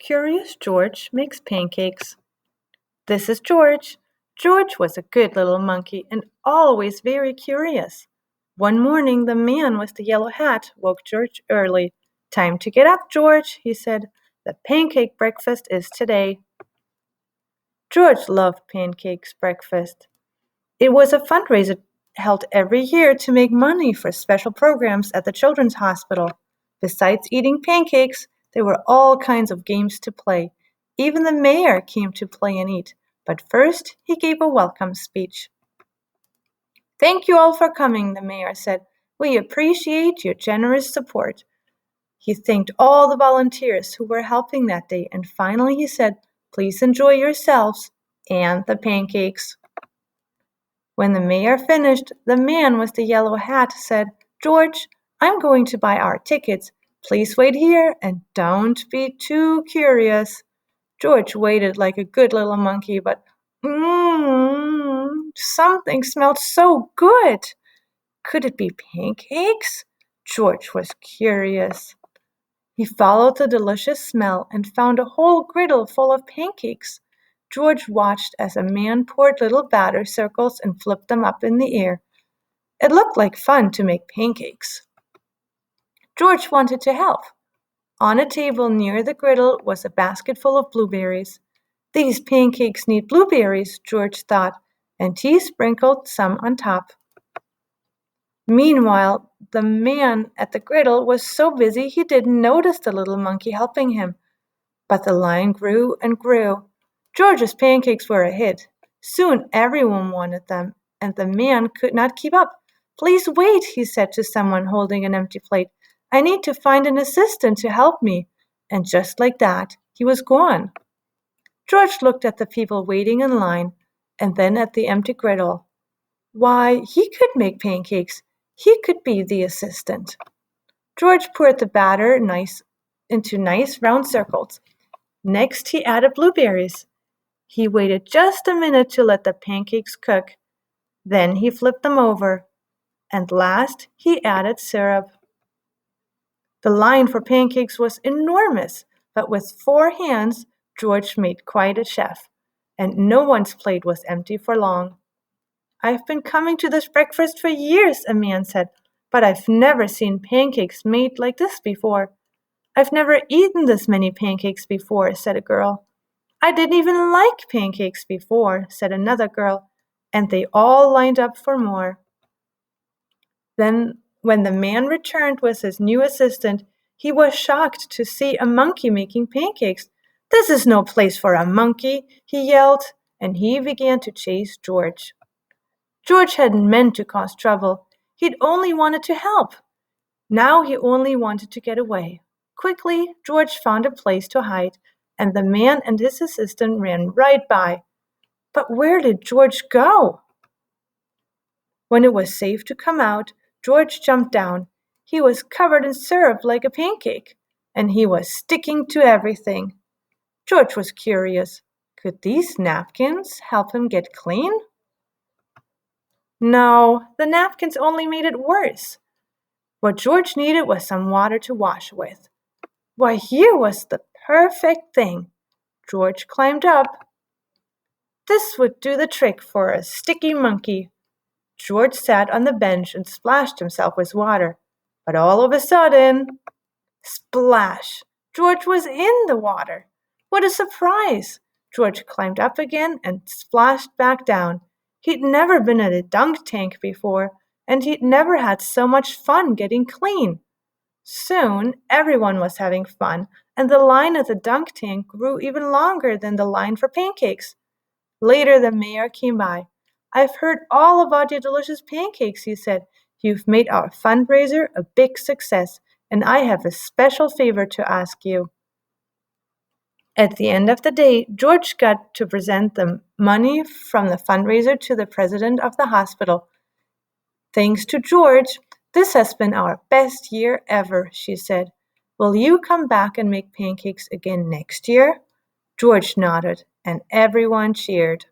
Curious George Makes Pancakes. This is George. George was a good little monkey and always very curious. One morning, the man with the yellow hat woke George early. "Time to get up, George," he said. "The pancake breakfast is today." George loved pancakes breakfast. It was a fundraiser held every year to make money for special programs at the children's hospital. Besides eating pancakes, there were all kinds of games to play. Even the mayor came to play and eat. But first, he gave a welcome speech. "Thank you all for coming," the mayor said. "We appreciate your generous support." He thanked all the volunteers who were helping that day, and finally he said, "Please enjoy yourselves and the pancakes." When the mayor finished, the man with the yellow hat said, "George, I'm going to buy our tickets. Please wait here and don't be too curious." George waited like a good little monkey, but something smelled so good. Could it be pancakes? George was curious. He followed the delicious smell and found a whole griddle full of pancakes. George watched as a man poured little batter circles and flipped them up in the air. It looked like fun to make pancakes. George wanted to help. On a table near the griddle was a basket full of blueberries. "These pancakes need blueberries," George thought, and he sprinkled some on top. Meanwhile, the man at the griddle was so busy he didn't notice the little monkey helping him. But the line grew and grew. George's pancakes were a hit. Soon everyone wanted them, and the man could not keep up. "Please wait," he said to someone holding an empty plate. "I need to find an assistant to help me." And just like that, he was gone. George looked at the people waiting in line, and then at the empty griddle. Why, he could make pancakes. He could be the assistant. George poured the batter into nice round circles. Next, he added blueberries. He waited just a minute to let the pancakes cook. Then he flipped them over. And last, he added syrup. The line for pancakes was enormous, but with 4 hands, George made quite a chef. And no one's plate was empty for long. "I've been coming to this breakfast for years," a man said, "but I've never seen pancakes made like this before." "I've never eaten this many pancakes before," said a girl. "I didn't even like pancakes before," said another girl, and they all lined up for more. Then, when the man returned with his new assistant, he was shocked to see a monkey making pancakes. "This is no place for a monkey," he yelled, and he began to chase George. George hadn't meant to cause trouble. He'd only wanted to help. Now he only wanted to get away. Quickly, George found a place to hide, and the man and his assistant ran right by. But where did George go? When it was safe to come out, George jumped down. He was covered in syrup like a pancake, and he was sticking to everything. George was curious. Could these napkins help him get clean? No, the napkins only made it worse. What George needed was some water to wash with. Why, here was the perfect thing. George climbed up. This would do the trick for a sticky monkey. George sat on the bench and splashed himself with water. But all of a sudden, splash! George was in the water. What a surprise! George climbed up again and splashed back down. He'd never been in a dunk tank before, and he'd never had so much fun getting clean. Soon, everyone was having fun, and the line at the dunk tank grew even longer than the line for pancakes. Later, the mayor came by. "I've heard all about your delicious pancakes," he said. "You've made our fundraiser a big success, and I have a special favor to ask you." At the end of the day, George got to present the money from the fundraiser to the president of the hospital. "Thanks to George, this has been our best year ever," she said. "Will you come back and make pancakes again next year?" George nodded, and everyone cheered.